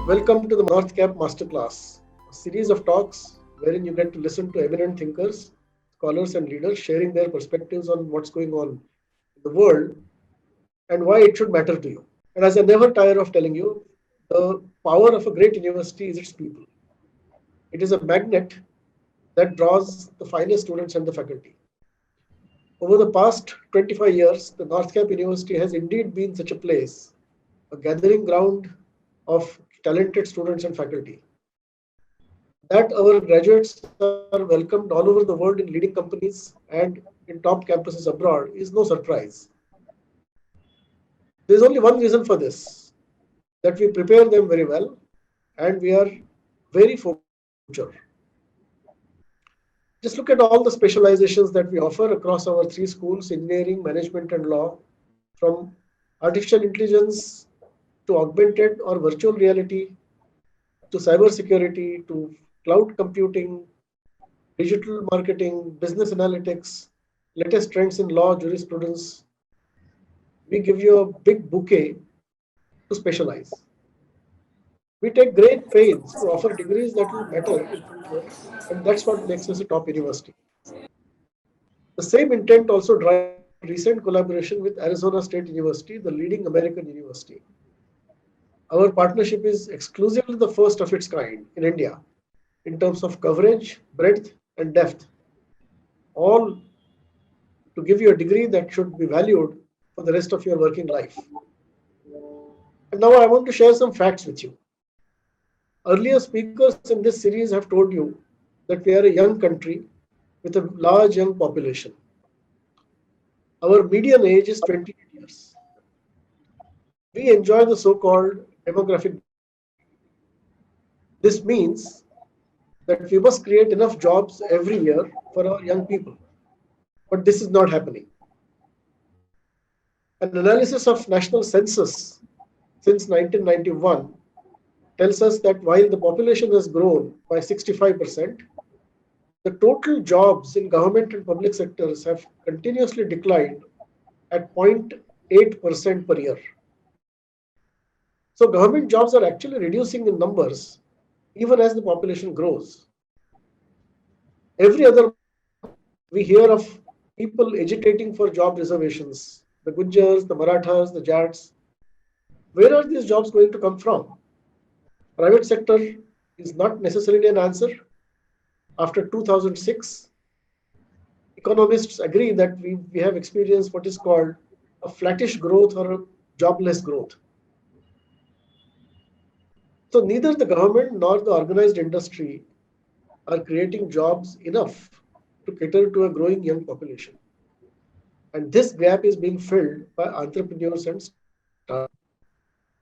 Welcome to the North Cap Masterclass, a series of talks wherein you get to listen to eminent thinkers, scholars, and leaders sharing their perspectives on what's going on in the world and why it should matter to you. And as I never tire of telling you, the power of a great university is its people. It is a magnet that draws the finest students and the faculty. Over the past 25 years, the North Cap University has indeed been such a place, a gathering ground of talented students and faculty. That our graduates are welcomed all over the world in leading companies and in top campuses abroad is no surprise. There's only one reason for this, that we prepare them very well and we are very focused on the future. Just look at all the specializations that we offer across our three schools, engineering, management, and law, from artificial intelligence to augmented or virtual reality to cybersecurity to cloud computing, digital marketing, business analytics, latest trends in law, jurisprudence. We give you a big bouquet to specialize. We take great pains to offer degrees that will matter in future, and that's what makes us a top university. The same intent also drives our recent collaboration with Arizona State University, the leading American university. Our partnership is exclusively the first of its kind in India in terms of coverage, breadth, and depth, all to give you a degree that should be valued for the rest of your working life. And now I want to share some facts with you. Earlier speakers in this series have told you that we are a young country with a large young population. Our median age is 28 years. We enjoy the so-called demographic. This means that we must create enough jobs every year for our young people. But this is not happening. An analysis of national census since 1991 tells us that while the population has grown by 65%, the total jobs in government and public sectors have continuously declined at 0.8% per year. So government jobs are actually reducing in numbers even as the population grows. Every other we hear of people agitating for job reservations, the Gujjars, the Marathas, the Jats. Where are these jobs going to come from? Private sector is not necessarily an answer. After 2006, economists agree that we have experienced what is called a flattish growth or a jobless growth. So neither the government nor the organized industry are creating jobs enough to cater to a growing young population. And this gap is being filled by entrepreneurs and startups.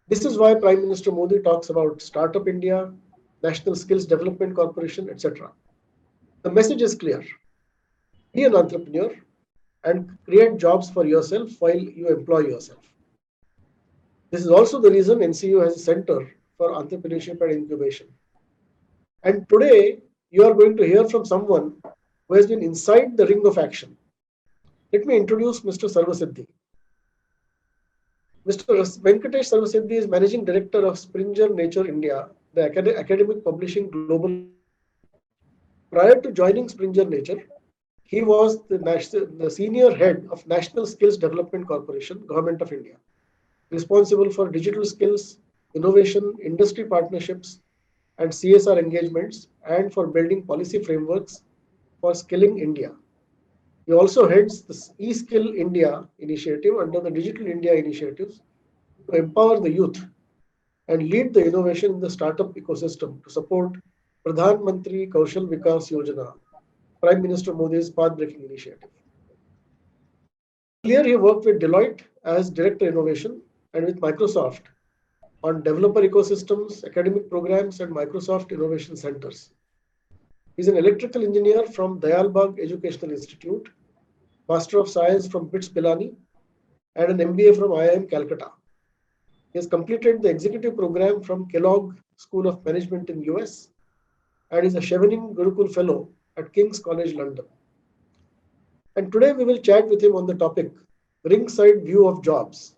This is why Prime Minister Modi talks about Startup India, National Skills Development Corporation, etc. The message is clear. Be an entrepreneur and create jobs for yourself while you employ yourself. This is also the reason NCU has a center for entrepreneurship and incubation. And today, you are going to hear from someone who has been inside the ring of action. Let me introduce Mr. Sarvasiddhi. Mr. Venkatesh Sarvasiddhi is Managing Director of Springer Nature India, the academic publishing global. Prior to joining Springer Nature, he was the senior head of National Skills Development Corporation, Government of India, responsible for digital skills, innovation, industry partnerships, and CSR engagements, and for building policy frameworks for skilling India. He also heads the eSkill India initiative under the Digital India initiatives to empower the youth and lead the innovation in the startup ecosystem to support Pradhan Mantri Kaushal Vikas Yojana, Prime Minister Modi's path-breaking initiative. Earlier, he worked with Deloitte as Director Innovation and with Microsoft on developer ecosystems, academic programs, and Microsoft Innovation Centers. He's an electrical engineer from Dayalbagh Educational Institute, Master of Science from BITS Pilani, and an MBA from IIM Calcutta. He has completed the executive program from Kellogg School of Management in US and is a Chevening Gurukul Fellow at King's College London. And today we will chat with him on the topic, ringside view of jobs.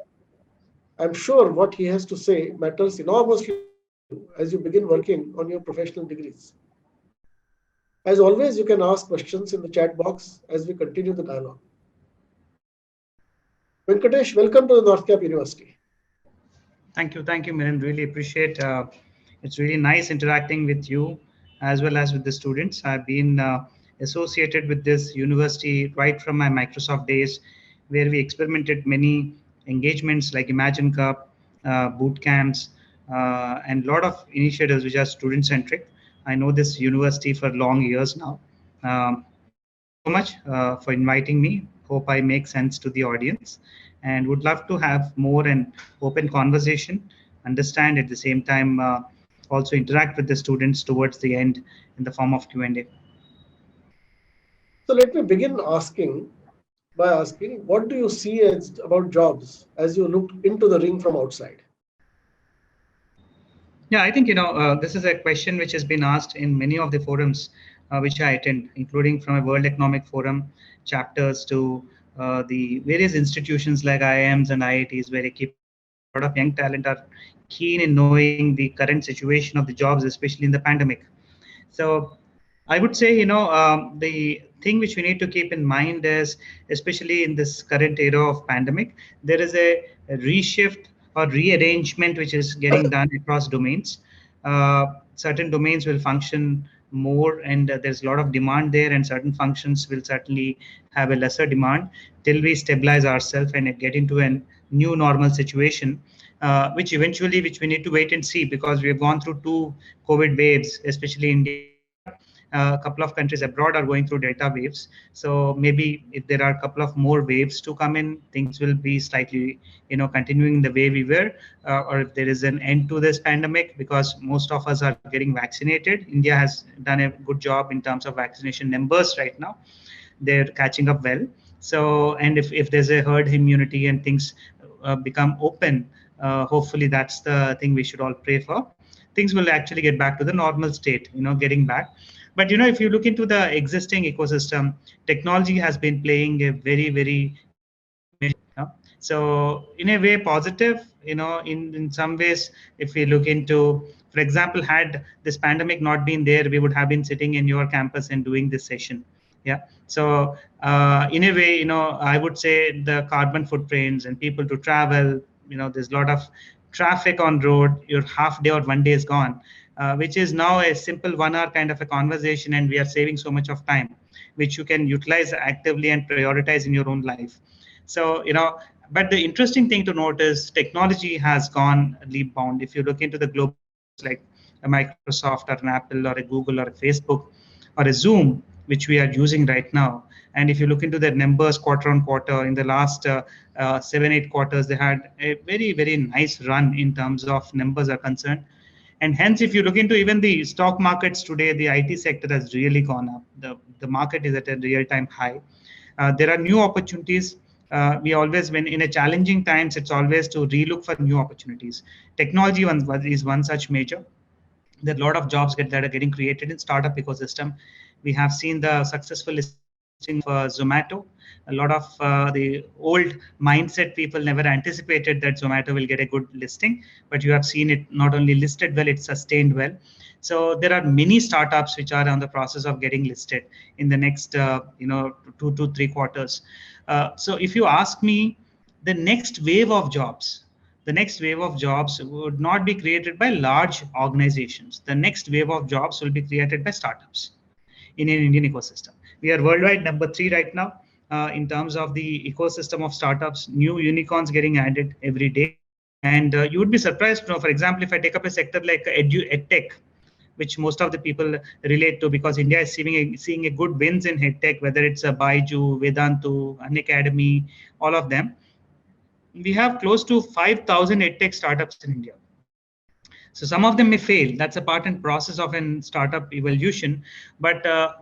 I'm sure what he has to say matters enormously as you begin working on your professional degrees. As always, you can ask questions in the chat box as we continue the dialogue. Venkatesh, welcome to the North Cap University. Thank you, Miran. Really appreciate. It's really nice interacting with you as well as with the students. I've been associated with this university right from my Microsoft days, where we experimented many engagements like Imagine Cup, boot camps, and a lot of initiatives which are student centric. I know this university for long years now. Thank you so much for inviting me. Hope I make sense to the audience, and would love to have more and open conversation, understand at the same time, also interact with the students towards the end in the form of Q&A. So let me begin by asking, what do you see as about jobs as you look into the ring from outside? Yeah, I think this is a question which has been asked in many of the forums which I attend, including from a World Economic Forum chapters to the various institutions like IIMs and IITs, where I keep a lot of young talent are keen in knowing the current situation of the jobs, especially in the pandemic. So I would say, the thing which we need to keep in mind is, especially in this current era of pandemic, there is a reshift or rearrangement which is getting done across domains. Certain domains will function more, and there's a lot of demand there, and certain functions will certainly have a lesser demand till we stabilize ourselves and get into a new normal situation. Which we need to wait and see, because we have gone through two COVID waves, especially in India. A couple of countries abroad are going through Delta waves. So maybe if there are a couple of more waves to come in, things will be slightly, continuing the way we were, or if there is an end to this pandemic, because most of us are getting vaccinated. India has done a good job in terms of vaccination numbers right now. They're catching up well. So, and if there's a herd immunity and things become open, hopefully that's the thing we should all pray for. Things will actually get back to the normal state, getting back. But if you look into the existing ecosystem, technology has been playing a very, very key major. So in a way, positive. In some ways, if we look into, for example, had this pandemic not been there, we would have been sitting in your campus and doing this session. Yeah. So in a way, I would say the carbon footprints and people to travel. There's a lot of traffic on road. Your half day or one day is gone, which is now a simple 1 hour kind of a conversation, and we are saving so much of time, which you can utilize actively and prioritize in your own life. So but the interesting thing to note is technology has gone leap bound. If you look into the global like a Microsoft or an Apple or a Google or a Facebook or a Zoom, which we are using right now. And if you look into their numbers quarter on quarter, in the last 7-8 quarters, they had a very, very nice run in terms of numbers are concerned. And hence, if you look into even the stock markets today, the IT sector has really gone up. The market is at a real-time high. There are new opportunities. We always, when in a challenging times, it's always to relook for new opportunities. Technology is one such major. There are a lot of jobs that are getting created in startup ecosystem. We have seen the successful listing of Zomato. A lot of the old mindset people never anticipated that Zomato will get a good listing, but you have seen it not only listed well, it's sustained well. So there are many startups which are on the process of getting listed in the next 2 to 3 quarters. So if you ask me, the next wave of jobs would not be created by large organizations. The next wave of jobs will be created by startups in an Indian ecosystem. We are worldwide number 3 right now in terms of the ecosystem of startups. New unicorns getting added every day. And you would be surprised, for example, if I take up a sector like edtech, which most of the people relate to, because India is seeing a good wins in edtech, whether it's a Byju, Vedantu, Unacademy, all of them. We have close to 5,000 edtech startups in India. So some of them may fail. That's a part and process of an startup evolution. But a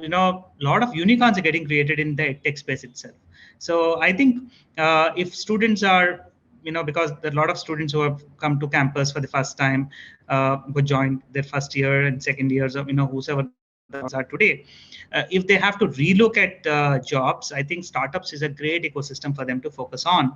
lot of unicorns are getting created in the edtech space itself. So I think if students are, because there are a lot of students who have come to campus for the first time, who joined their first year and second years of, whosoever are today. If they have to relook at jobs, I think startups is a great ecosystem for them to focus on.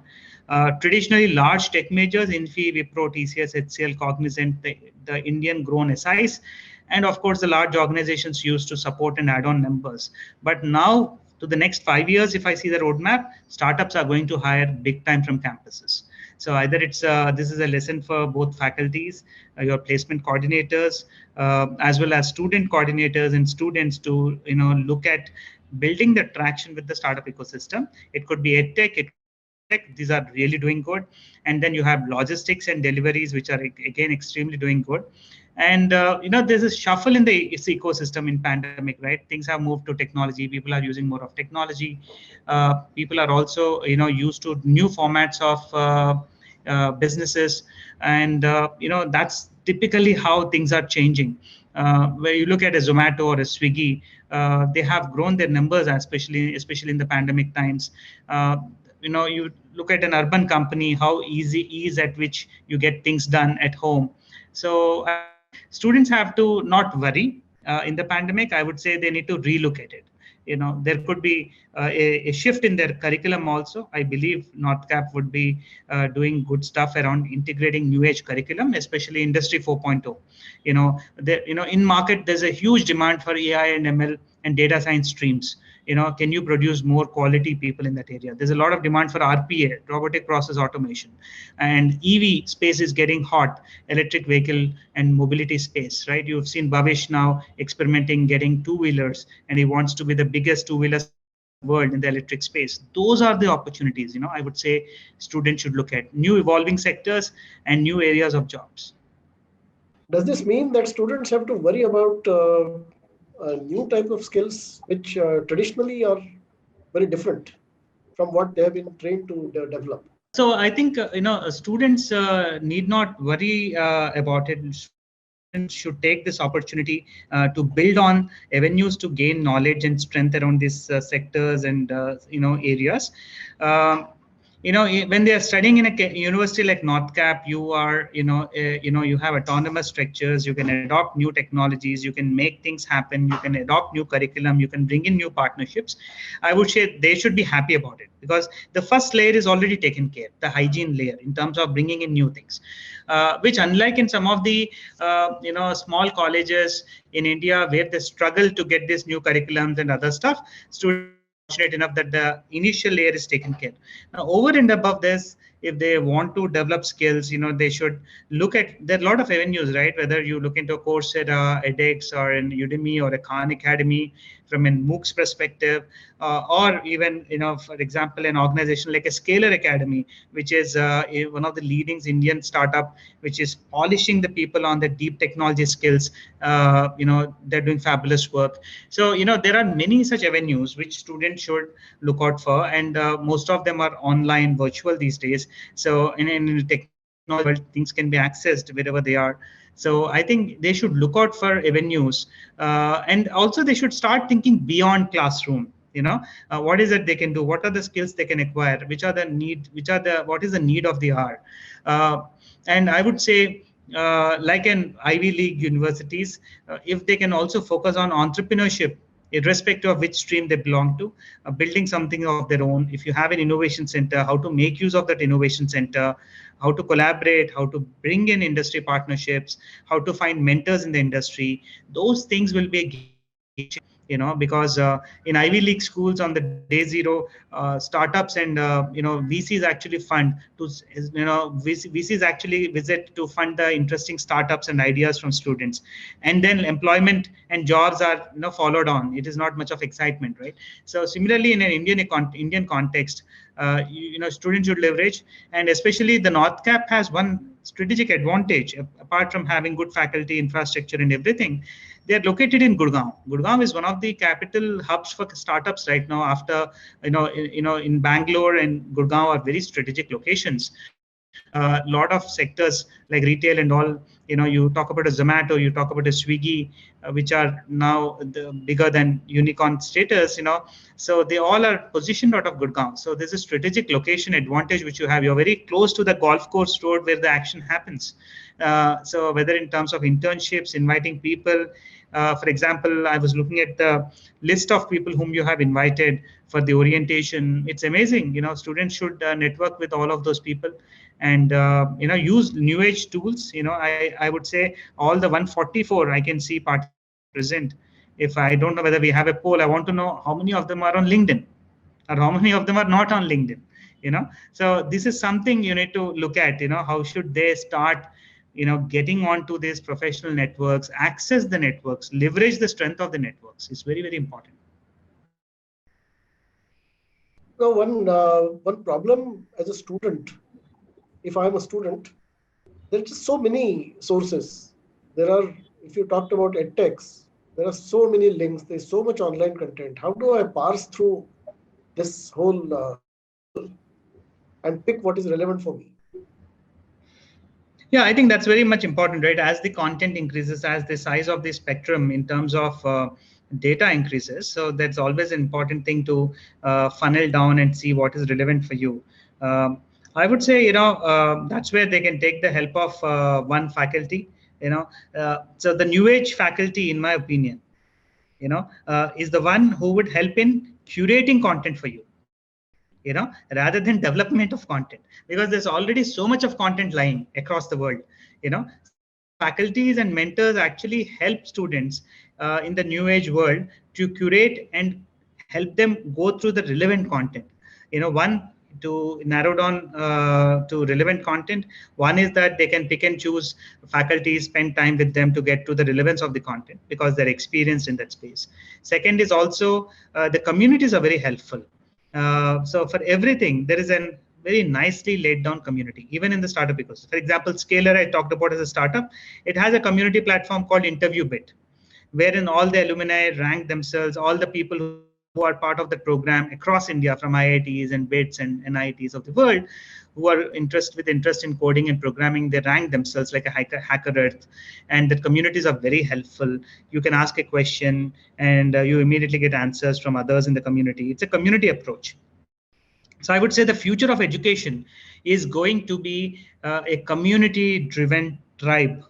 Traditionally, large tech majors, Infy, Wipro, TCS, HCL, Cognizant, the Indian grown SIs, and of course the large organizations used to support and add on numbers. But now, to the next 5 years, if I see the roadmap, startups are going to hire big time from campuses. So either it's this is a lesson for both faculties, your placement coordinators, as well as student coordinators and students to look at building the traction with the startup ecosystem. It could be edtech, it tech, these are really doing good, and then you have logistics and deliveries, which are again extremely doing good. And there's a shuffle in the ecosystem in pandemic, right? Things have moved to technology, people are using more of technology, people are also used to new formats of businesses, and that's typically how things are changing. Where you look at a Zomato or a Swiggy, they have grown their numbers, especially in the pandemic times. You look at an urban company, how ease at which you get things done at home. So I think students have to not worry in the pandemic. I would say they need to relook at it. There could be a shift in their curriculum also. I believe NorthCap would be doing good stuff around integrating new age curriculum, especially industry 4.0. In market there's a huge demand for AI and ML and data science streams. Can you produce more quality people in that area? There's a lot of demand for RPA, robotic process automation, and EV space is getting hot, electric vehicle and mobility space, right? You've seen Bhavish now experimenting getting two-wheelers, and he wants to be the biggest two-wheeler world in the electric space. Those are the opportunities, I would say students should look at new evolving sectors and new areas of jobs. Does this mean that students have to worry about a new type of skills which traditionally are very different from what they have been trained to develop? So I think students need not worry about it. Students should take this opportunity to build on avenues to gain knowledge and strength around these sectors and areas. When they are studying in a university like NorthCap, you are you have autonomous structures. You can adopt new technologies. You can make things happen. You can adopt new curriculum. You can bring in new partnerships. I would say they should be happy about it, because the first layer is already taken care, the hygiene layer in terms of bringing in new things, which unlike in some of the small colleges in India where they struggle to get these new curriculums and other stuff, students fortunate enough that the initial layer is taken care. Now, over and above this, if they want to develop skills, they should look at, there are a lot of avenues, right? Whether you look into Coursera, edX, or in Udemy or a Khan Academy from a MOOCs perspective, or even, for example, an organization like a Scalar Academy, which is one of the leading Indian startup, which is polishing the people on the deep technology skills. They're doing fabulous work. So, there are many such avenues which students should look out for, and most of them are online, virtual these days. So in technology world, things can be accessed wherever they are. So I think they should look out for avenues, and also they should start thinking beyond classroom. What is it they can do? What are the skills they can acquire? What is the need of the hour? And I would say, like an Ivy League universities, if they can also focus on entrepreneurship, irrespective of which stream they belong to, building something of their own. If you have an innovation center, how to make use of that innovation center, how to collaborate, how to bring in industry partnerships, how to find mentors in the industry, those things will be a game changer. Because in Ivy League schools on the day zero, startups and VCs actually fund to VCs actually visit to fund the interesting startups and ideas from students, and then employment and jobs are followed on. It is not much of excitement, right? So similarly, in an Indian context, students should leverage, and especially the NorthCap has one strategic advantage apart from having good faculty, infrastructure, and everything. They are located in Gurgaon. Gurgaon is one of the capital hubs for startups right now. After in Bangalore and Gurgaon are very strategic locations. A lot of sectors like retail and all. You talk about a Zomato, you talk about a Swiggy, which are now bigger than unicorn status. So they all are positioned out of Gurgaon. So there's a strategic location advantage which you have. You're very close to the golf course road where the action happens. So whether in terms of internships, inviting people, For example, I was looking at the list of people whom you have invited for the orientation. It's amazing. Students should network with all of those people, and use new age tools. I would say all the 144 I can see present. If I don't know whether we have a poll, I want to know how many of them are on LinkedIn or how many of them are not on LinkedIn. So this is something you need to look at. How should they start getting onto these professional networks, access the networks, leverage the strength of the networks. It's very, very important. Now, one problem as a student, if I'm a student, there are just so many sources. There are, if you talked about edtechs, there are so many links. There's so much online content. How do I parse through this whole and pick what is relevant for me? Yeah, I think that's very much important, right? As the content increases, as the size of the spectrum in terms of data increases, so that's always an important thing to funnel down and see what is relevant for you. I would say, that's where they can take the help of one faculty. So the new age faculty, in my opinion, is the one who would help in curating content for you. Rather than development of content, because there's already so much of content lying across the world. So faculties and mentors actually help students in the new age world to curate and help them go through the relevant content. One, to narrow down to relevant content. One is that they can pick and choose faculties, spend time with them to get to the relevance of the content because they're experienced in that space. Second is also the communities are very helpful. So for everything, there is a very nicely laid down community, even in the startup ecosystem. For example, Scalar, I talked about as a startup, it has a community platform called InterviewBit, wherein all the alumni rank themselves, all the people who are part of the program across India from IITs and BITS and NITs of the world, who are interest in coding and programming, they rank themselves like a hacker earth, and the communities are very helpful. You can ask a question and you immediately get answers from others in the community. It's a community approach. So I would say the future of education is going to be a community-driven tribe.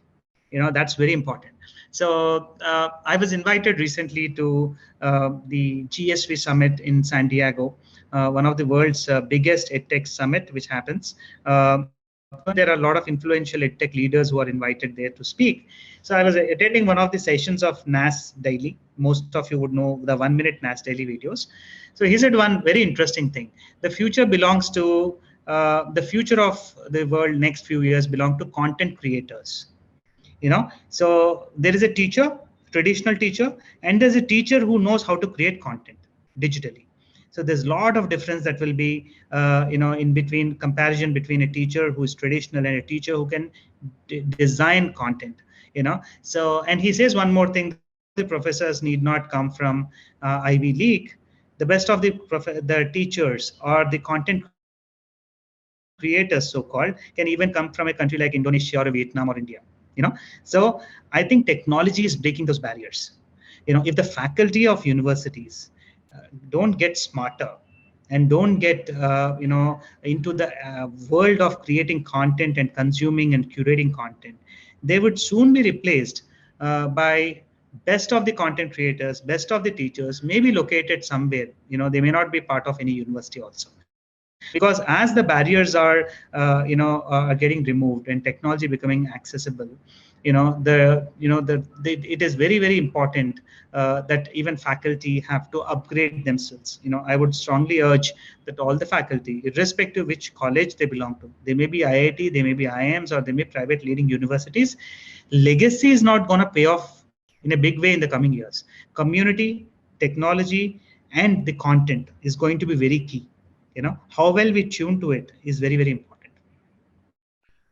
That's very important. So I was invited recently to the GSV Summit in San Diego, one of the world's biggest EdTech summit, which happens. There are a lot of influential EdTech leaders who are invited there to speak. So I was attending one of the sessions of NAS Daily. Most of you would know the 1-minute NAS Daily videos. So he said one very interesting thing. The future belongs to, the future of the world next few years belong to content creators. So there is a teacher, traditional teacher, and there's a teacher who knows how to create content digitally. So there's a lot of difference that will be, in between comparison between a teacher who is traditional and a teacher who can design content. So, and he says one more thing: the professors need not come from Ivy League. The best of the teachers or the content creators, so-called, can even come from a country like Indonesia or Vietnam or India. So I think technology is breaking those barriers. If the faculty of universities don't get smarter and don't get into the world of creating content and consuming and curating content, they would soon be replaced by best of the content creators, best of the teachers, maybe located somewhere. They may not be part of any university also. Because as the barriers are getting removed and technology becoming accessible, it is very, very important that even faculty have to upgrade themselves. I would strongly urge that all the faculty, irrespective of which college they belong to, they may be IIT, they may be IIMs, or they may be private leading universities, legacy is not going to pay off in a big way in the coming years. Community, technology, and the content is going to be very key. How well we tune to it is very, very important.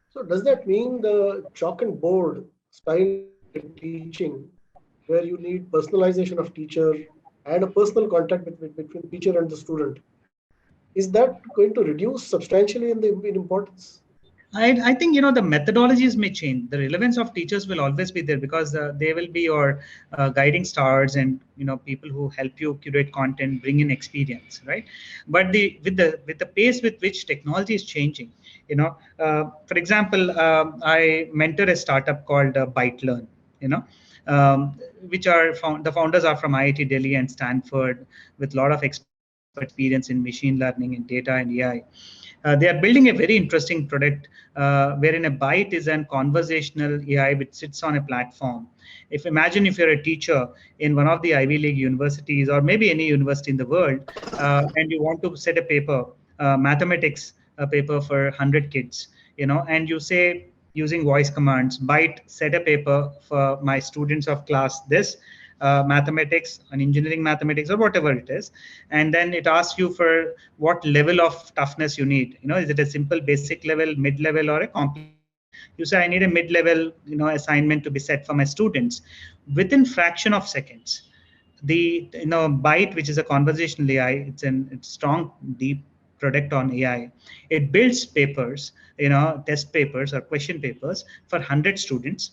So does that mean the chalk and board style teaching, where you need personalization of teacher and a personal contact between teacher and the student, is that going to reduce substantially in importance? I think the methodologies may change. The relevance of teachers will always be there because they will be your guiding stars and people who help you curate content, bring in experience, right? But with the pace with which technology is changing, for example, I mentor a startup called ByteLearn. which are the founders are from IIT Delhi and Stanford, with a lot of experience in machine learning and data and AI. They are building a very interesting product wherein a Byte is an conversational AI which sits on a platform. Imagine if you're a teacher in one of the Ivy League universities or maybe any university in the world, and you want to set a paper, mathematics paper for 100 kids, and you say using voice commands, Byte, set a paper for my students of class this, mathematics and engineering mathematics or whatever it is, and then it asks you for what level of toughness you need. Is it a simple basic level, mid level, or a complex? You say I need a mid level assignment to be set for my students. Within fraction of seconds, the Byte, which is a conversational AI, it's strong deep product on AI. It builds papers, test papers or question papers for 100 students,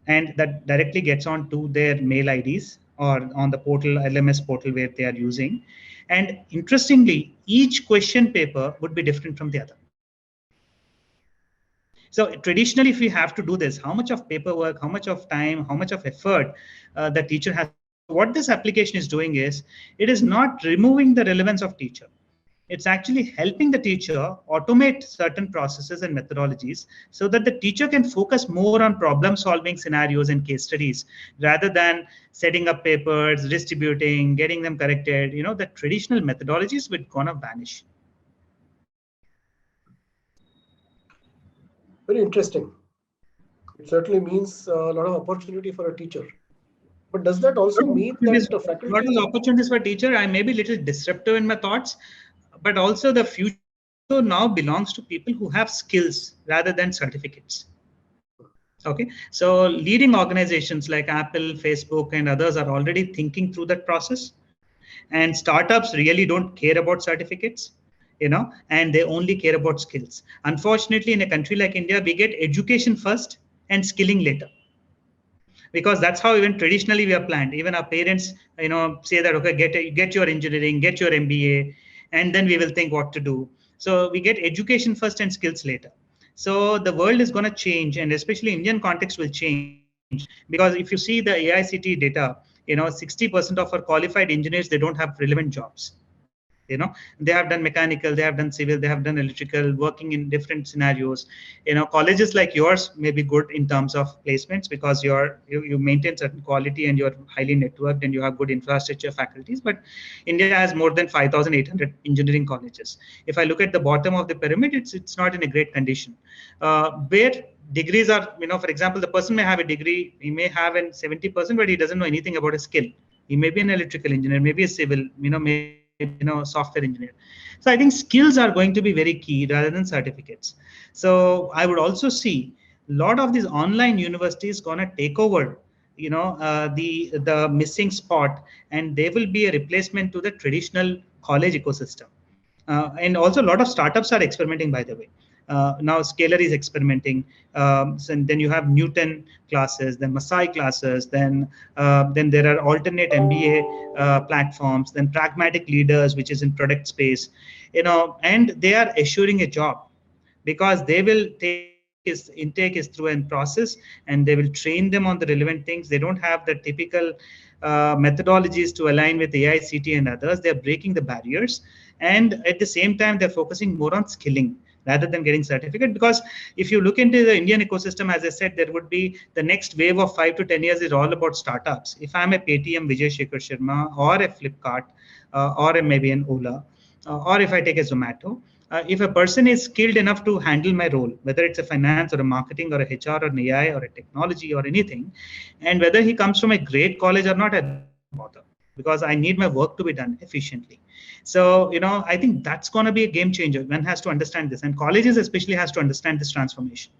and that directly gets on to their mail IDs or on the portal, LMS portal where they are using. And interestingly, each question paper would be different from the other. So traditionally, if we have to do this, how much of paperwork, how much of time, how much of effort the teacher has? What this application is doing is, it is not removing the relevance of teacher. It's actually helping the teacher automate certain processes and methodologies so that the teacher can focus more on problem solving scenarios and case studies rather than setting up papers, distributing, getting them corrected. The traditional methodologies would gonna vanish. Very interesting. It certainly means a lot of opportunity for a teacher. But does that also mean that the faculty... What is opportunities for teacher? I may be a little disruptive in my thoughts, but also the future now belongs to people who have skills rather than certificates. Okay, so leading organizations like Apple, Facebook, and others are already thinking through that process. And startups really don't care about certificates, and they only care about skills. Unfortunately, in a country like India, we get education first and skilling later, because that's how even traditionally we are planned. Even our parents, say that, okay, get your engineering, get your MBA, and then we will think what to do. So we get education first and skills later. So the world is going to change, and especially Indian context will change, because if you see the AICTE data, 60% of our qualified engineers, they don't have relevant jobs. They have done mechanical, they have done civil, they have done electrical, working in different scenarios. Colleges like yours may be good in terms of placements because you maintain certain quality and you're highly networked and you have good infrastructure faculties. But India has more than 5,800 engineering colleges. If I look at the bottom of the pyramid, it's not in a great condition. Where degrees are, for example, the person may have a degree, he may have a 70%, but he doesn't know anything about a skill. He may be an electrical engineer, maybe a civil, maybe software engineer. So I think skills are going to be very key rather than certificates. So I would also see a lot of these online universities gonna take over, the missing spot, and they will be a replacement to the traditional college ecosystem. And also a lot of startups are experimenting, by the way. Now Scalar is experimenting. And then you have Newton classes, then Masai classes, then there are alternate MBA platforms, then Pragmatic Leaders, which is in product space, and they are assuring a job because they will take his intake is through a process and they will train them on the relevant things. They don't have the typical methodologies to align with AICTE and others. They're breaking the barriers, and at the same time they're focusing more on skilling rather than getting certificate. Because if you look into the Indian ecosystem, as I said, there would be the next wave of 5 to 10 years is all about startups. If I'm a Paytm, Vijay Shekhar Sharma, or a Flipkart, or maybe an Ola, or if I take a Zomato, if a person is skilled enough to handle my role, whether it's a finance or a marketing or a HR or an AI or a technology or anything, and whether he comes from a great college or not, I don't bother, because I need my work to be done efficiently. So, I think that's going to be a game changer. One has to understand this, and colleges especially has to understand this transformation.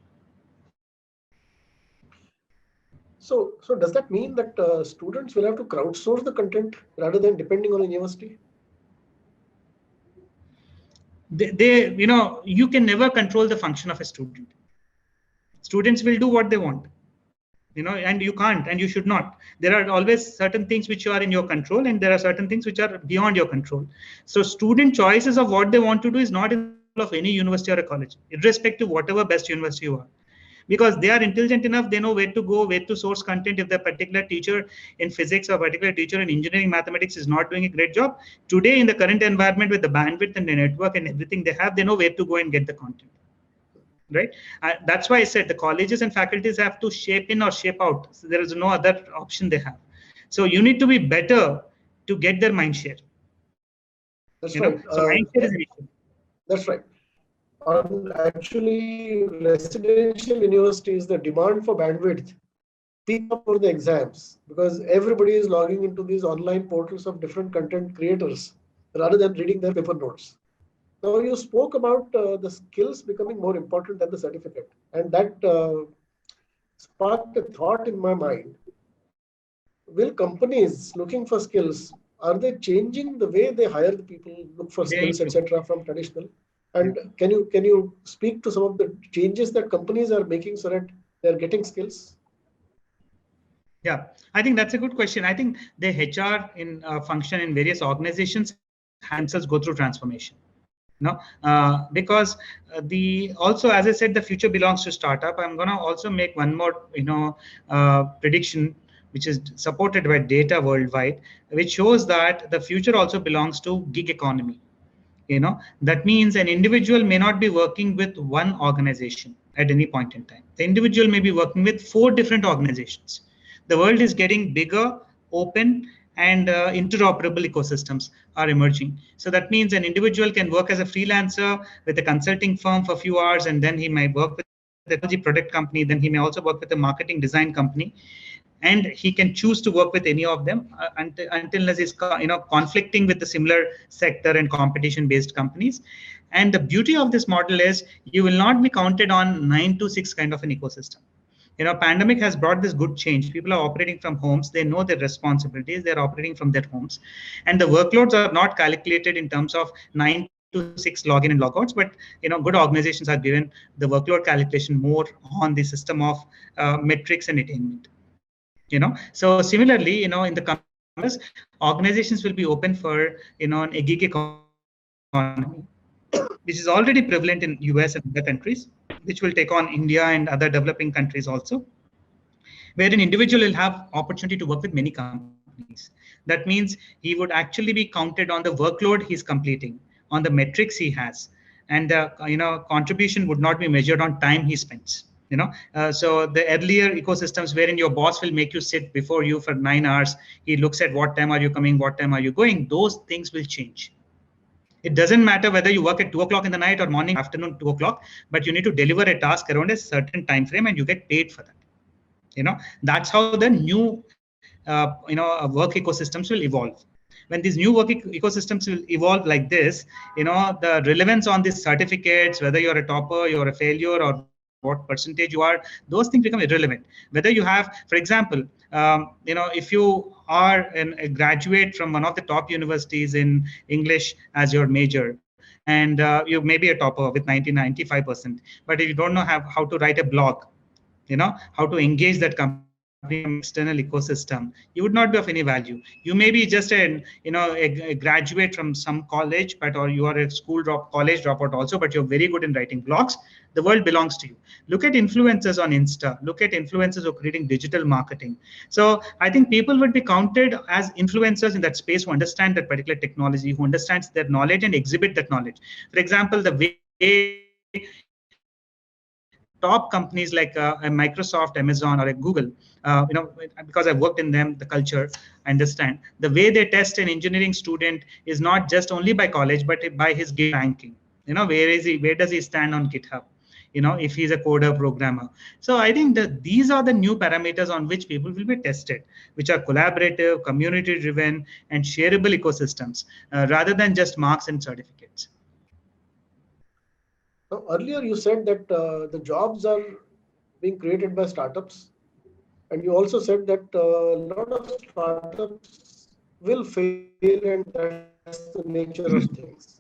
So does that mean that students will have to crowdsource the content rather than depending on a university? You can never control the function of a student. Students will do what they want, and you can't, and you should not. There are always certain things which are in your control, and there are certain things which are beyond your control. So student choices of what they want to do is not in the control of any university or a college, irrespective of whatever best university you are. because they are intelligent enough, they know where to go, where to source content. If the particular teacher in physics or particular teacher in engineering mathematics is not doing a great job, today in the current environment with the bandwidth and the network and everything they have, they know where to go and get the content. Right? That's why I said the colleges and faculties have to shape in or shape out. So there is no other option they have. So you need to be better to get their mind share. That's right. So mind share is an issue. That's right. Actually, residential universities, the demand for bandwidth peak up for the exams because everybody is logging into these online portals of different content creators rather than reading their paper notes. Now, you spoke about the skills becoming more important than the certificate, and that sparked a thought in my mind. Will companies looking for skills, are they changing the way they hire the people, look for skills, etc., from traditional? And can you speak to some of the changes that companies are making so that they're getting skills? Yeah, I think that's a good question. I think the HR in function in various organizations themselves go through transformation. Because the also, as I said, the future belongs to startup. I'm gonna also make one more prediction, which is supported by data worldwide, which shows that the future also belongs to gig economy. That means an individual may not be working with one organization at any point in time. The individual may be working with 4 different organizations. The world is getting bigger, open, and interoperable ecosystems are emerging. So that means an individual can work as a freelancer with a consulting firm for a few hours, and then he might work with a technology product company, then he may also work with a marketing design company. And he can choose to work with any of them until he's conflicting with the similar sector and competition based companies. And the beauty of this model is you will not be counted on 9 to 6 kind of an ecosystem. Pandemic has brought this good change. People are operating from homes. They know their responsibilities. They're operating from their homes, and the workloads are not calculated in terms of 9 to 6 login and logouts, but good organizations are given the workload calculation more on the system of metrics and attainment. So similarly, in the coming years, organizations will be open for a gig economy, which is already prevalent in US and other countries, which will take on India and other developing countries also, where an individual will have opportunity to work with many companies. That means he would actually be counted on the workload he's completing, on the metrics he has, and the contribution would not be measured on time he spends. So the earlier ecosystems wherein your boss will make you sit before you for 9 hours, he looks at what time are you coming, what time are you going, those things will change. It doesn't matter whether you work at 2 o'clock in the night or morning, afternoon, 2 o'clock, but you need to deliver a task around a certain time frame and you get paid for that. That's how the new work ecosystems will evolve. When these new work ecosystems will evolve like this, the relevance on these certificates, whether you're a topper, you're a failure, or what percentage you are, those things become irrelevant. Whether you have, for example, if you are a graduate from one of the top universities in English as your major, and you may be a topper with 95%, but if you don't know how to write a blog, how to engage that company external ecosystem, you would not be of any value. You may be just a graduate from some college, or you are a college dropout also, but you're very good in writing blogs. The world belongs to you. Look at influencers on Insta. Look at influencers who are creating digital marketing. So I think people would be counted as influencers in that space who understand that particular technology, who understands their knowledge and exhibit that knowledge. For example, the way top companies like a Microsoft, Amazon, or a Google, because I've worked in them, the culture, I understand. The way they test an engineering student is not just only by college, but by his Git ranking. Where is he? Where does he stand on GitHub? If he's a coder programmer. So I think that these are the new parameters on which people will be tested, which are collaborative, community-driven, and shareable ecosystems, rather than just marks and certificates. Now, earlier you said that the jobs are being created by startups, and you also said that a lot of startups will fail, and that's the nature of things.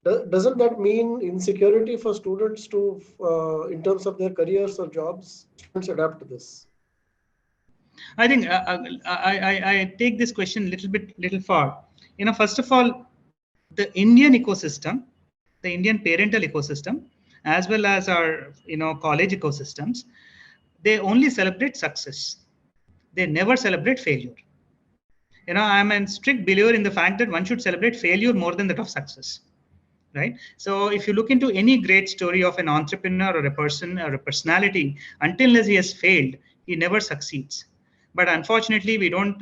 Doesn't that mean insecurity for students to, in terms of their careers or jobs? Students adapt to this. I think I take this question little far. First of all, the Indian ecosystem, the Indian parental ecosystem, as well as our college ecosystems, they only celebrate success. They never celebrate failure. I'm a strict believer in the fact that one should celebrate failure more than that of success. Right. So if you look into any great story of an entrepreneur or a person or a personality, until he has failed, he never succeeds. But unfortunately, we don't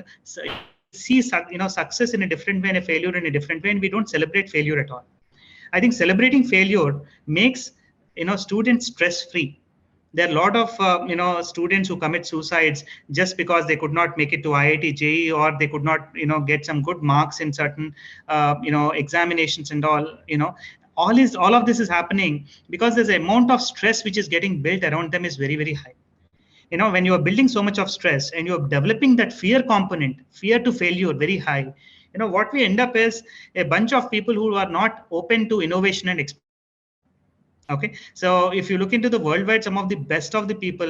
see success in a different way and a failure in a different way, and we don't celebrate failure at all. I think celebrating failure makes students stress free. There are a lot of students who commit suicides just because they could not make it to IIT JEE, or they could not get some good marks in certain examinations and all. All of this is happening because there's an amount of stress which is getting built around them is very, very high. When you are building so much of stress and you're developing that fear component, fear to failure very high, what we end up is a bunch of people who are not open to innovation and experiment. Okay, so if you look into the worldwide, some of the best of the people,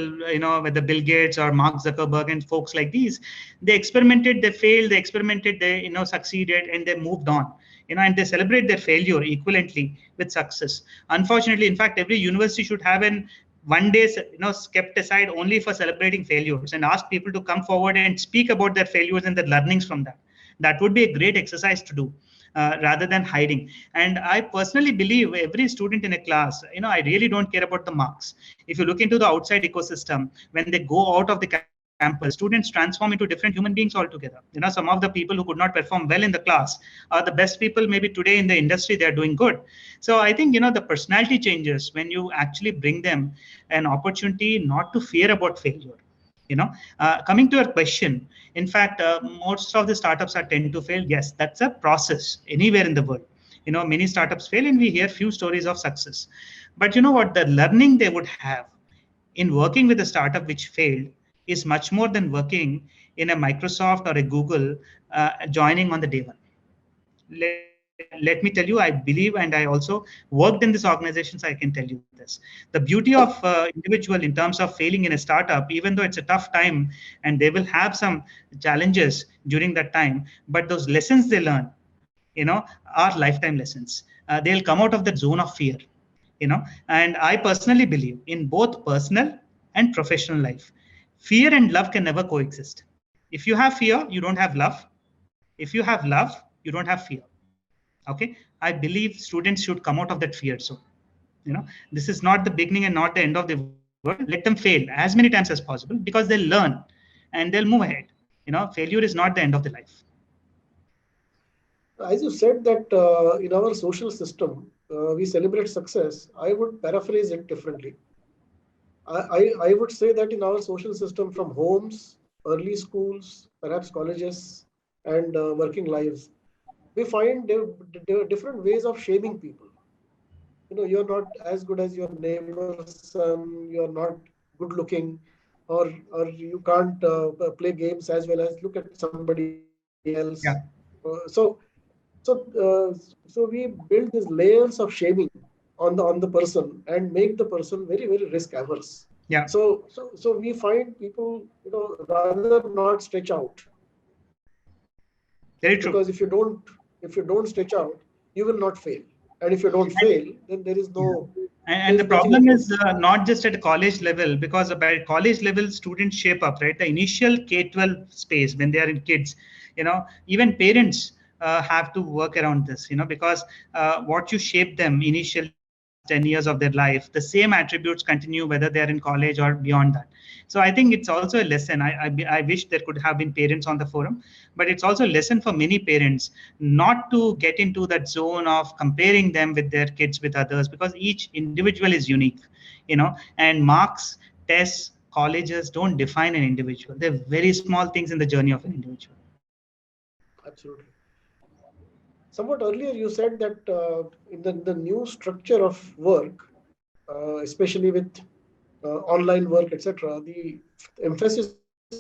whether Bill Gates or Mark Zuckerberg and folks like these, they experimented, they failed, they experimented, they succeeded, and they moved on. And they celebrate their failure equivalently with success. Unfortunately, in fact, every university should have an one day kept aside only for celebrating failures and ask people to come forward and speak about their failures and their learnings from that. That would be a great exercise to do. Rather than hiding. And I personally believe every student in a class, I really don't care about the marks. If you look into the outside ecosystem, when they go out of the campus, students transform into different human beings altogether. Some of the people who could not perform well in the class are the best people maybe today in the industry, they're doing good. So I think, the personality changes when you actually bring them an opportunity not to fear about failure. Coming to your question, in fact, most of the startups are tend to fail. Yes, that's a process anywhere in the world. Many startups fail and we hear few stories of success. But you know what? The learning they would have in working with a startup which failed is much more than working in a Microsoft or a Google joining on the day one. Let me tell you, I believe, and I also worked in these organizations, I can tell you this. The beauty of individual in terms of failing in a startup, even though it's a tough time and they will have some challenges during that time, but those lessons they learn, are lifetime lessons. They'll come out of that zone of fear, and I personally believe in both personal and professional life. Fear and love can never coexist. If you have fear, you don't have love. If you have love, you don't have fear. Okay, I believe students should come out of that fear zone. This is not the beginning and not the end of the world. Let them fail as many times as possible because they'll learn and they'll move ahead. Failure is not the end of the life. As you said that in our social system, we celebrate success. I would paraphrase it differently. I would say that in our social system, from homes, early schools, perhaps colleges, and working lives, we find there are different ways of shaming people. You're not as good as your neighbor's son, you're not good looking, or you can't play games as well as look at somebody else. Yeah. So we build these layers of shaming on the person and make the person very, very risk averse. Yeah. So we find people, rather not stretch out. Very true. Because if you don't stretch out, you will not fail. And if you don't fail, then there is no. And the problem is not just at a college level, because by college level, students shape up, right? The initial K-12 space when they are in kids, even parents have to work around this, because what you shape them initially 10 years of their life, the same attributes continue whether they are in college or beyond that. So I think it's also a lesson. I wish there could have been parents on the forum, but it's also a lesson for many parents not to get into that zone of comparing them with their kids with others, because each individual is unique, and marks, tests, colleges don't define an individual. They're very small things in the journey of an individual. Absolutely. Somewhat earlier, you said that in the new structure of work, especially with online work, etc., the emphasis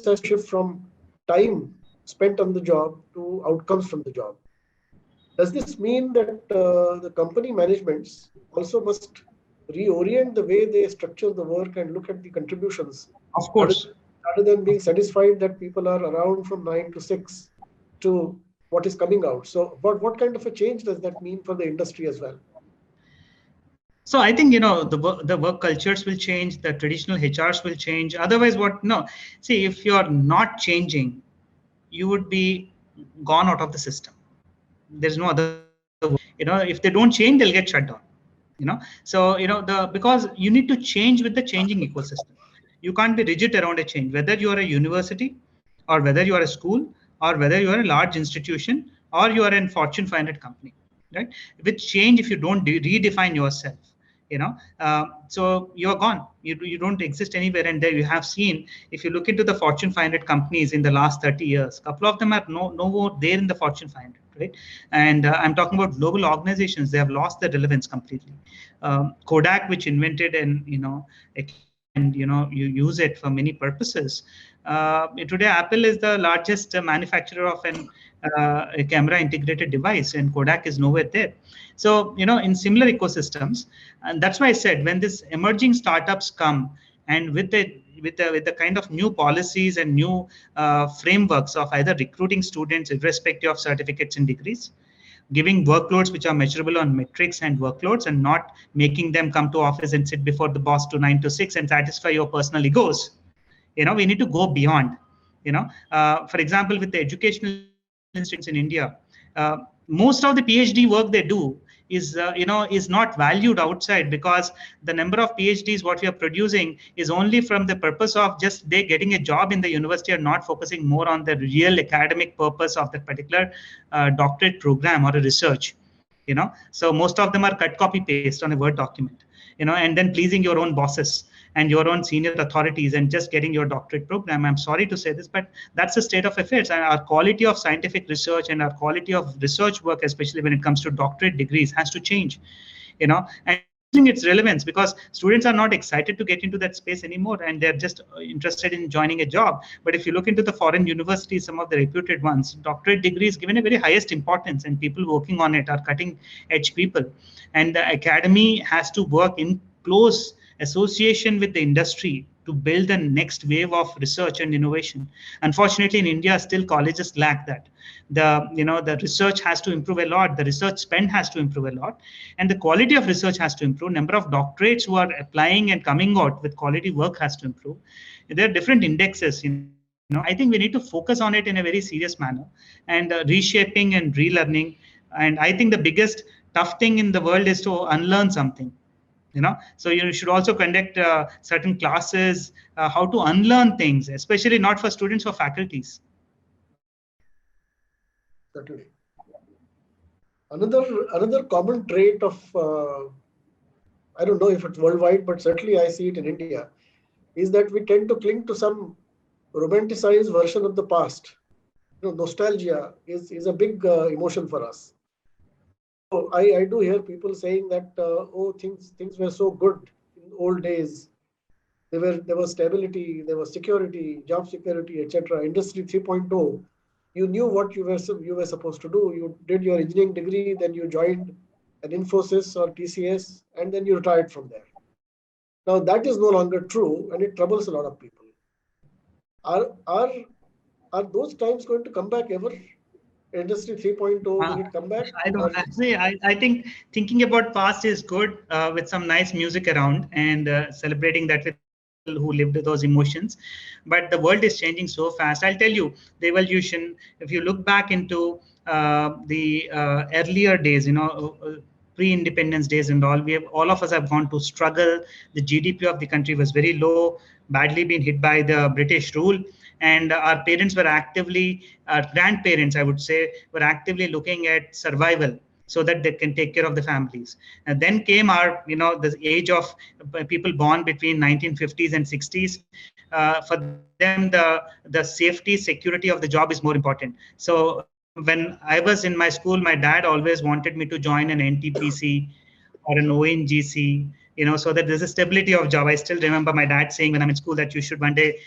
has shifted from time spent on the job to outcomes from the job. Does this mean that the company managements also must reorient the way they structure the work and look at the contributions? Of course. Rather than being satisfied that people are around from 9 to 6 to what is coming out. So what kind of a change does that mean for the industry as well? So I think, the work cultures will change, the traditional HRs will change. Otherwise, what? No, see, if you're not changing, you would be gone out of the system. There's no other word. If they don't change, they'll get shut down. So the because you need to change with the changing ecosystem. You can't be rigid around a change, whether you are a university or whether you are a school or whether you are a large institution or you are in Fortune 500 company, right? With change, if you don't redefine yourself, so you're gone. You don't exist anywhere. And there you have seen, if you look into the Fortune 500 companies in the last 30 years, a couple of them are no more there in the Fortune 500, right? And I'm talking about global organizations. They have lost their relevance completely. Kodak, which invented a camera, and you use it for many purposes. Today, Apple is the largest manufacturer of a camera integrated device, and Kodak is nowhere there. So in similar ecosystems, and that's why I said, when this emerging startups come, and with the kind of new policies and new frameworks of either recruiting students irrespective of certificates and degrees, giving workloads which are measurable on metrics and workloads, and not making them come to office and sit before the boss to 9 to 6 and satisfy your personal egos. We need to go beyond. For example, with the educational institutions in India, most of the PhD work they do is not valued outside, because the number of PhDs what we are producing is only from the purpose of just they getting a job in the university, and not focusing more on the real academic purpose of that particular doctorate program or a research. So most of them are cut, copy, paste on a Word document, and then pleasing your own bosses and your own senior authorities and just getting your doctorate program. I'm sorry to say this, but that's the state of affairs. And our quality of scientific research and our quality of research work, especially when it comes to doctorate degrees, has to change. And its relevance, because students are not excited to get into that space anymore, and they're just interested in joining a job. But if you look into the foreign universities, some of the reputed ones, doctorate degrees given a very highest importance, and people working on it are cutting edge people. And the academy has to work in close association with the industry to build the next wave of research and innovation. Unfortunately, in India, still colleges lack that. The research has to improve a lot. The research spend has to improve a lot, and the quality of research has to improve. Number of doctorates who are applying and coming out with quality work has to improve. There are different indexes. I think we need to focus on it in a very serious manner, and reshaping and relearning. And I think the biggest tough thing in the world is to unlearn something. So you should also conduct certain classes, how to unlearn things, especially not for students or faculties. Certainly. Another common trait of I don't know if it's worldwide, but certainly I see it in India, is that we tend to cling to some romanticized version of the past. Nostalgia is a big emotion for us. So I do hear people saying that things were so good in old days. There was stability, there was security, job security, etc. Industry 3.0. You knew what you were supposed to do. You did your engineering degree, then you joined an Infosys or TCS, and then you retired from there. Now that is no longer true, and it troubles a lot of people. Are those times going to come back ever? Industry 3.0, will it come back? I don't actually. I think thinking about past is good, with some nice music around, and celebrating that with people who lived those emotions. But the world is changing so fast. I'll tell you the evolution. If you look back into the earlier days, pre-independence days and all, all of us have gone to struggle. The GDP of the country was very low, badly been hit by the British rule. And our parents were actively, our grandparents, I would say, were actively looking at survival so that they can take care of the families. And then came our, the age of people born between 1950s and 60s. For them, the safety, security of the job is more important. So when I was in my school, my dad always wanted me to join an NTPC or an ONGC, so that there's a stability of job. I still remember my dad saying when I'm in school that you should one day,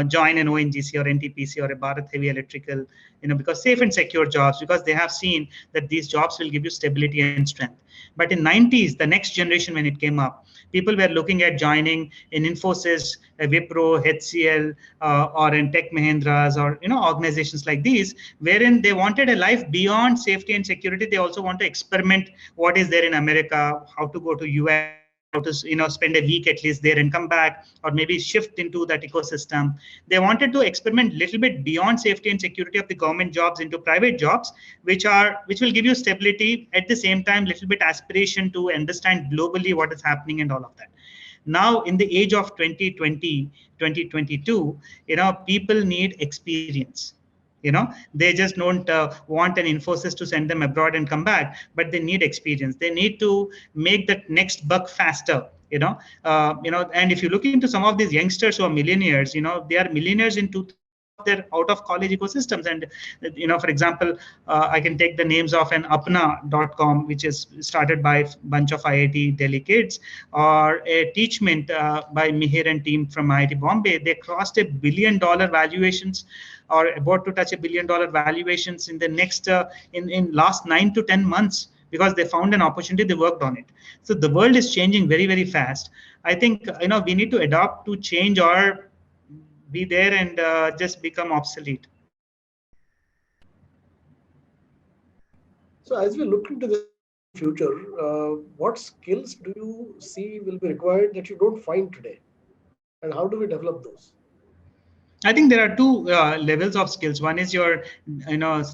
join an ONGC or NTPC or a Bharat Heavy Electrical, because safe and secure jobs, because they have seen that these jobs will give you stability and strength. But in 90s, the next generation, when it came up, people were looking at joining in Infosys, Wipro, HCL, or in Tech Mahindras, or organizations like these, wherein they wanted a life beyond safety and security. They also want to experiment what is there in America, how to go to US, how to spend a week at least there and come back, or maybe shift into that ecosystem. They wanted to experiment a little bit beyond safety and security of the government jobs into private jobs, which will give you stability at the same time, little bit aspiration to understand globally what is happening and all of that. Now in the age of 2020, 2022, people need experience. They just don't want an Infosys to send them abroad and come back, but they need experience. They need to make that next buck faster. And if you look into some of these youngsters who are millionaires, they are millionaires in 2-3 years of their out of college ecosystems. And for example, I can take the names of an Apna.com, which is started by a bunch of IIT Delhi kids, or a Teachment by Mihir and team from IIT Bombay. They crossed $1 billion valuations, or about to touch $1 billion valuations in the next in last 9 to 10 months, because they found an opportunity, they worked on it. So the world is changing very, very fast. I think we need to adopt to change, or be there and just become obsolete. So as we look into the future, what skills do you see will be required that you don't find today, and how do we develop those? I think there are two levels of skills. One is your,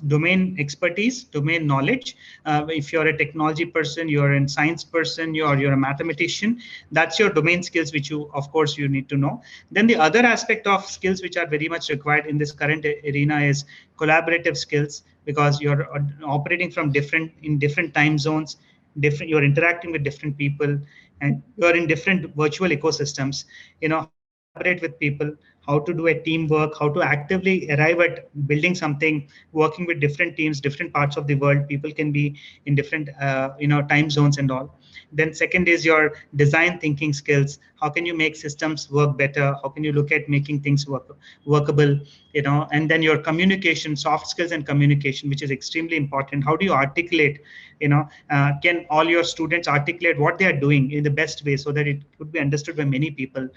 domain expertise, domain knowledge. If you're a technology person, you're a science person, you're a mathematician. That's your domain skills, which of course, you need to know. Then the other aspect of skills which are very much required in this current arena is collaborative skills, because you're operating from different time zones, you're interacting with different people, and you're in different virtual ecosystems. How to collaborate with people, how to do a teamwork, how to actively arrive at building something, working with different teams, different parts of the world. People can be in different, time zones and all. Then second is your design thinking skills. How can you make systems work better? How can you look at making things workable? And then your communication, soft skills and communication, which is extremely important. How do you articulate? Can all your students articulate what they are doing in the best way so that it could be understood by many people?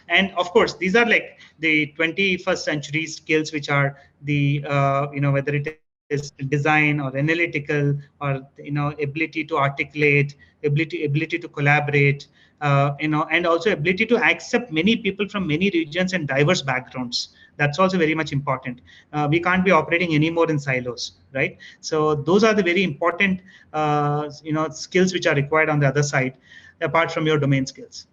And of course, these are like the 21st century skills, which are the whether it is design or analytical, or ability to articulate, ability to collaborate, and also ability to accept many people from many regions and diverse backgrounds. That's also very much important. We can't be operating anymore in silos, right? So those are the very important skills which are required on the other side, apart from your domain skills.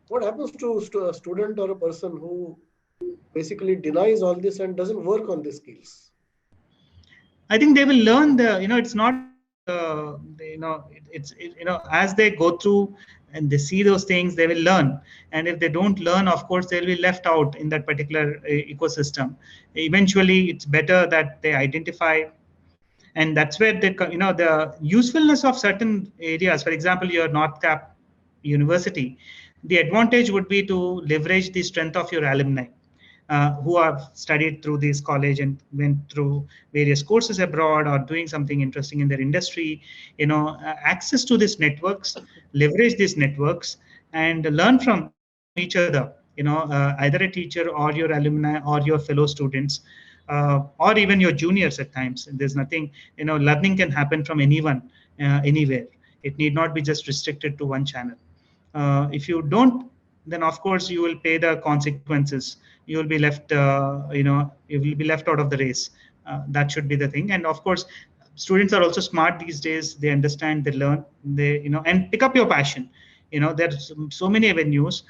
What happens to a student or a person who basically denies all this and doesn't work on these skills? I think they will learn it's not, as they go through and they see those things, they will learn. And if they don't learn, of course, they'll be left out in that particular ecosystem. Eventually, it's better that they identify. And that's where the usefulness of certain areas, for example, your North Cap University, the advantage would be to leverage the strength of your alumni. Who have studied through this college and went through various courses abroad, or doing something interesting in their industry, access to these networks, leverage these networks, and learn from each other, either a teacher or your alumni or your fellow students, or even your juniors at times. There's nothing, learning can happen from anyone, anywhere. It need not be just restricted to one channel. If you don't, then of course you will pay the consequences. You will be left, you will be left out of the race. That should be the thing. And of course, students are also smart these days. They understand, they learn, and pick up your passion. There's so many avenues.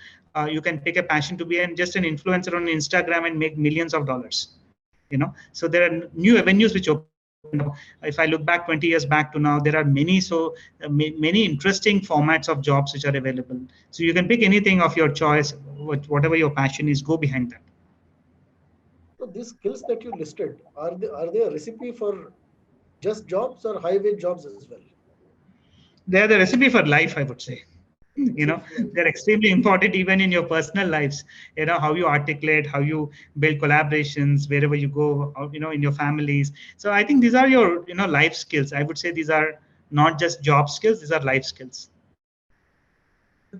You can pick a passion to be just an influencer on Instagram and make millions of dollars. So there are new avenues which open. If I look back 20 years back to now, there are many interesting formats of jobs which are available. So you can pick anything of your choice, whatever your passion is, go behind that. So these skills that you listed, are they a recipe for just jobs or high wage jobs as well? They are the recipe for life, I would say. They're extremely important even in your personal lives. How you articulate, how you build collaborations wherever you go, in your families. So I think these are your life skills. I would say these are not just job skills, these are life skills.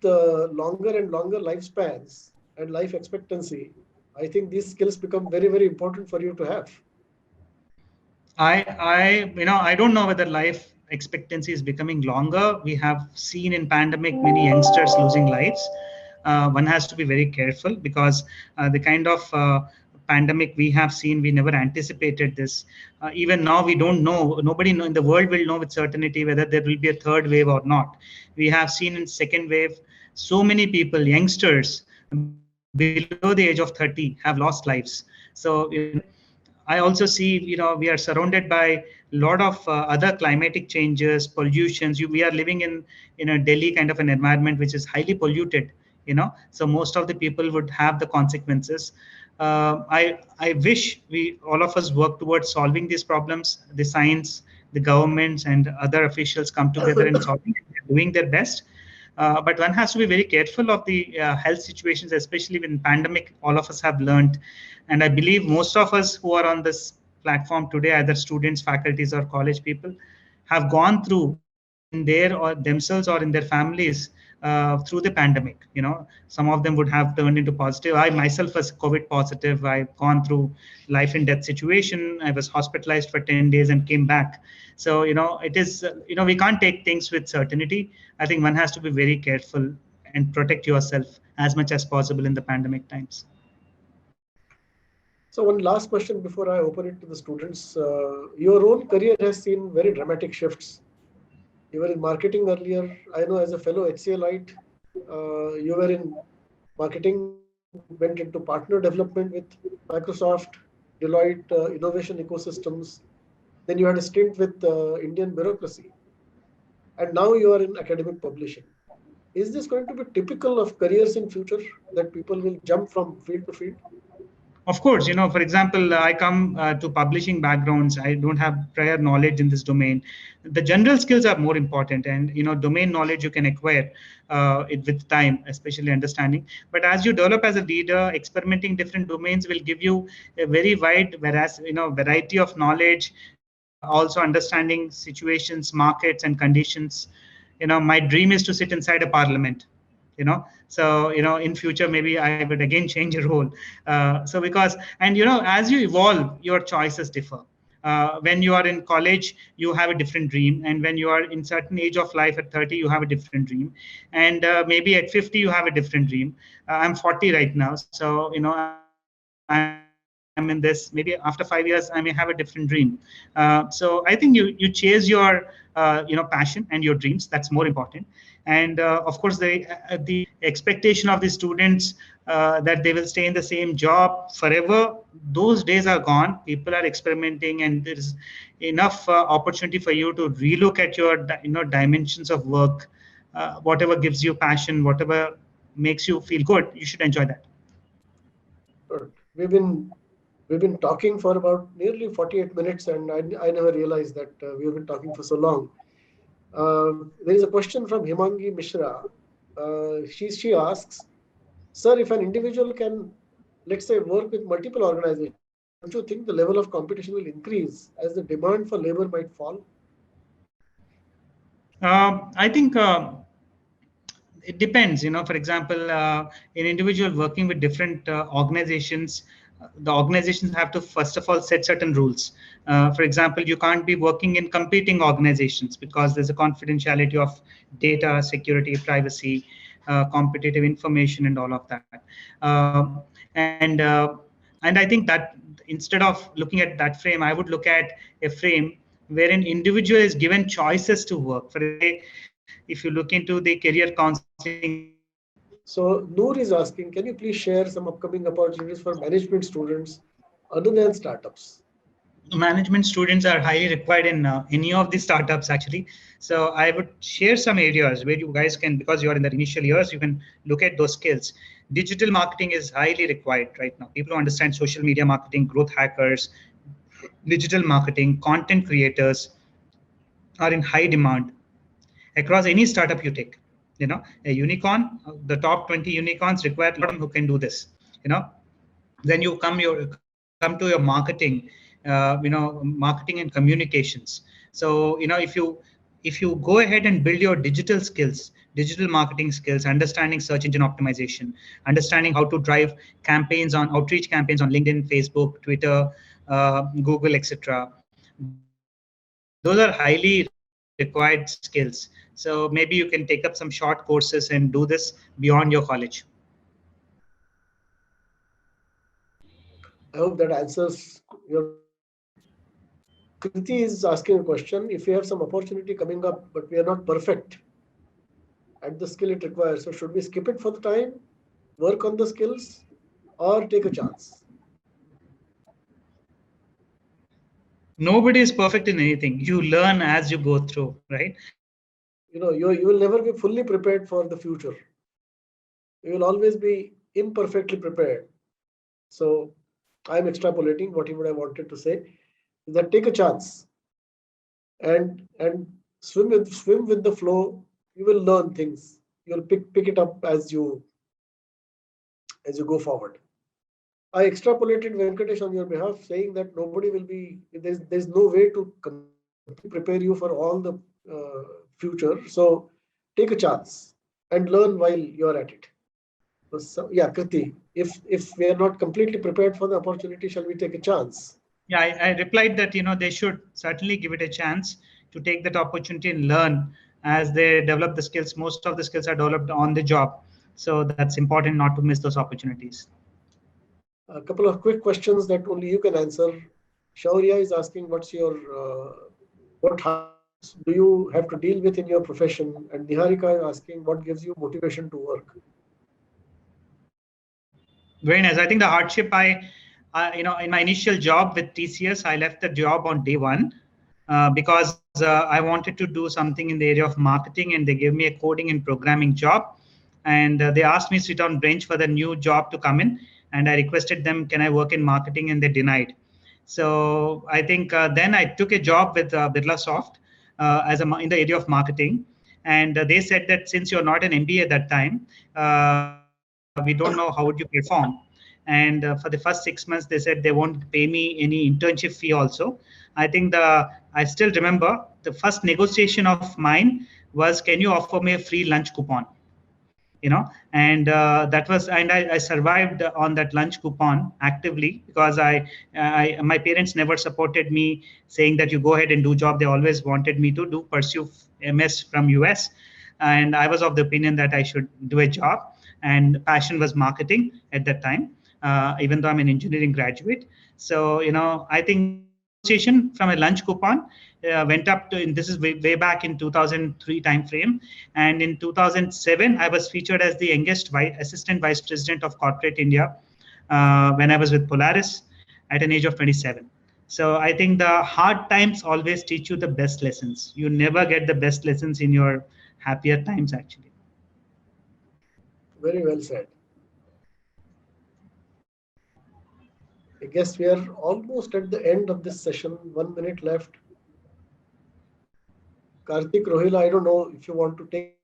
The longer and longer lifespans and life expectancy, I think these skills become very, very important for you to have. I don't know whether life expectancy is becoming longer. We have seen in pandemic many youngsters losing lives. One has to be very careful because the kind of pandemic we have seen, we never anticipated this. Even now, we don't know. Nobody in the world will know with certainty whether there will be a third wave or not. We have seen in second wave, so many people, youngsters below the age of 30, have lost lives. So I also see, we are surrounded by a lot of other climatic changes, pollutions. We are living in a Delhi kind of an environment which is highly polluted. So most of the people would have the consequences. I wish we all of us work towards solving these problems. The science, the governments, and other officials come together and solving it. They're doing their best. But one has to be very careful of the health situations, especially when pandemic. All of us have learned, and I believe most of us who are on this platform today, either students, faculties, or college people, have gone through in their or themselves or in their families through the pandemic. Some of them would have turned into positive. I myself was COVID positive. I've gone through life and death situation. I was hospitalized for 10 days and came back. So it is we can't take things with certainty. I think one has to be very careful and protect yourself as much as possible in the pandemic times. So one last question before I open it to the students. Your own career has seen very dramatic shifts. You were in marketing earlier. I know as a fellow HCLite, you were in marketing, went into partner development with Microsoft, Deloitte, innovation ecosystems. Then you had a stint with Indian bureaucracy. And now you are in academic publishing. Is this going to be typical of careers in future, that people will jump from field to field? Of course, for example, I come to publishing backgrounds. I don't have prior knowledge in this domain. The general skills are more important, and domain knowledge you can acquire it with time, especially understanding. But as you develop as a leader, experimenting different domains will give you a very wide, variety of knowledge. Also understanding situations, markets, and conditions. My dream is to sit inside a parliament. So in future maybe I would again change a role. So because, and as you evolve, your choices differ. When you are in college, you have a different dream, and when you are in certain age of life at 30, you have a different dream, and maybe at 50 you have a different dream. I'm 40 right now, so I'm in this. Maybe after 5 years, I may have a different dream. So I think you chase your passion and your dreams. That's more important. And of course, the expectation of the students that they will stay in the same job forever, those days are gone. People are experimenting, and there is enough opportunity for you to relook at your dimensions of work. Whatever gives you passion, whatever makes you feel good, you should enjoy that. Good. We've been talking for about nearly 48 minutes, and I never realized that we've been talking for so long. There is a question from Himangi Mishra. She asks, sir, if an individual can, let's say, work with multiple organizations, don't you think the level of competition will increase as the demand for labor might fall? I think it depends. For example, an individual working with different organizations, the organizations have to first of all set certain rules. For example, you can't be working in competing organizations because there's a confidentiality of data, security, privacy, competitive information, and all of that. And I think that instead of looking at that frame, I would look at a frame where an individual is given choices to work. For if you look into the career counseling. So Noor is asking, can you please share some upcoming opportunities for management students other than startups? Management students are highly required in any of the startups actually. So I would share some areas where you guys can, because you are in the initial years, you can look at those skills. Digital marketing is highly required right now. People who understand social media marketing, growth hackers, digital marketing, content creators are in high demand across any startup you take. A unicorn, the top 20 unicorns require a lot of who can do this. Then you come to your marketing, marketing and communications. So if you go ahead and build your digital skills, digital marketing skills, understanding search engine optimization, understanding how to drive campaigns on outreach campaigns on LinkedIn, Facebook, Twitter, Google, etc. Those are highly required skills. So maybe you can take up some short courses and do this beyond your college. I hope that answers your. Kriti is asking a question. If we have some opportunity coming up, but we are not perfect at the skill it requires, so should we skip it for the time, work on the skills, or take a chance? Nobody is perfect in anything. You learn as you go through, right? You will never be fully prepared for the future. You will always be imperfectly prepared. So I'm extrapolating what he would have wanted to say is that take a chance and swim with the flow. You will learn things. You'll pick it up as you go forward. I extrapolated Venkatesh on your behalf, saying that nobody will be there's no way to prepare you for all the future. So take a chance and learn while you're at it. So, yeah, Kriti, if we are not completely prepared for the opportunity, shall we take a chance? Yeah, I replied that they should certainly give it a chance to take that opportunity and learn as they develop the skills. Most of the skills are developed on the job, so that's important not to miss those opportunities. A couple of quick questions that only you can answer. Shaurya is asking, what's your what do you have to deal with in your profession? And Niharika is asking, what gives you motivation to work? Very nice. I think the hardship in my initial job with TCS, I left the job on day one because I wanted to do something in the area of marketing, and they gave me a coding and programming job. And they asked me to sit on bench for the new job to come in. And I requested them, can I work in marketing? And they denied. So I think then I took a job with Birlasoft in the area of marketing. And they said that since you're not an MBA at that time, we don't know how would you perform. And for the first 6 months, they said they won't pay me any internship fee also. I think I still remember the first negotiation of mine was, can you offer me a free lunch coupon? And that was, and I survived on that lunch coupon actively because my parents never supported me saying that you go ahead and do job. They always wanted me to pursue MS from US. And I was of the opinion that I should do a job, and passion was marketing at that time, even though I'm an engineering graduate. So, I think negotiation from a lunch coupon went up to, and this is way back in 2003 timeframe. And in 2007, I was featured as the youngest assistant vice president of corporate India when I was with Polaris at an age of 27. So I think the hard times always teach you the best lessons. You never get the best lessons in your happier times, actually. Very well said. I guess we are almost at the end of this session. 1 minute left. Karthik, Rohila, I don't know if you want to take.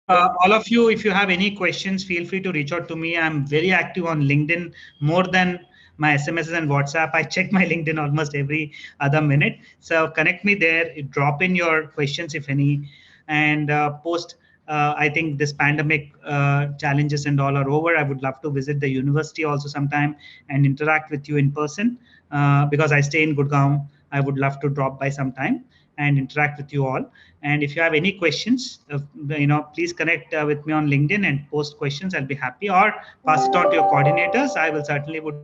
All of you, if you have any questions, feel free to reach out to me. I'm very active on LinkedIn, more than my SMSs and WhatsApp. I check my LinkedIn almost every other minute. So connect me there, drop in your questions, if any, and post. I think this pandemic challenges and all are over. I would love to visit the university also sometime and interact with you in person because I stay in Gurgaon. I would love to drop by sometime and interact with you all. And if you have any questions, please connect with me on LinkedIn and post questions. I'll be happy, or pass it on to your coordinators. I will certainly would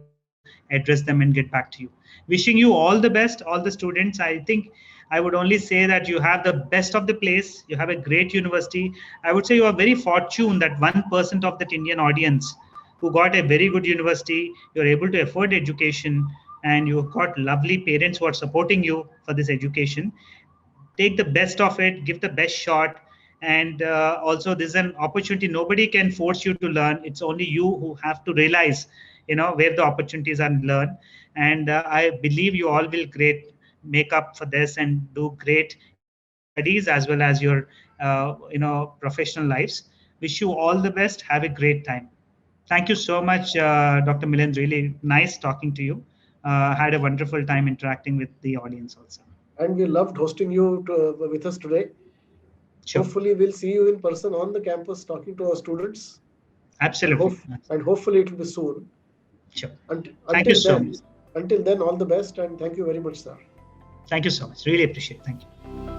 address them and get back to you. Wishing you all the best, all the students. I think I would only say that you have the best of the place. You have a great university. I would say you are very fortunate that 1% of that Indian audience who got a very good university, you're able to afford education, and you've got lovely parents who are supporting you for this education. Take the best of it, give the best shot. And also, this is an opportunity. Nobody can force you to learn. It's only you who have to realize, where the opportunities are and learn. And I believe you all will make up for this and do great studies as well as your, professional lives. Wish you all the best. Have a great time. Thank you so much, Dr. Milind. Really nice talking to you. Had a wonderful time interacting with the audience also. And we loved hosting you with us today. Sure. Hopefully, we'll see you in person on the campus talking to our students. Absolutely. And hopefully, it will be soon. Sure. Thank you so much. Until then, all the best, and thank you very much, sir. Thank you so much. Really appreciate it. Thank you.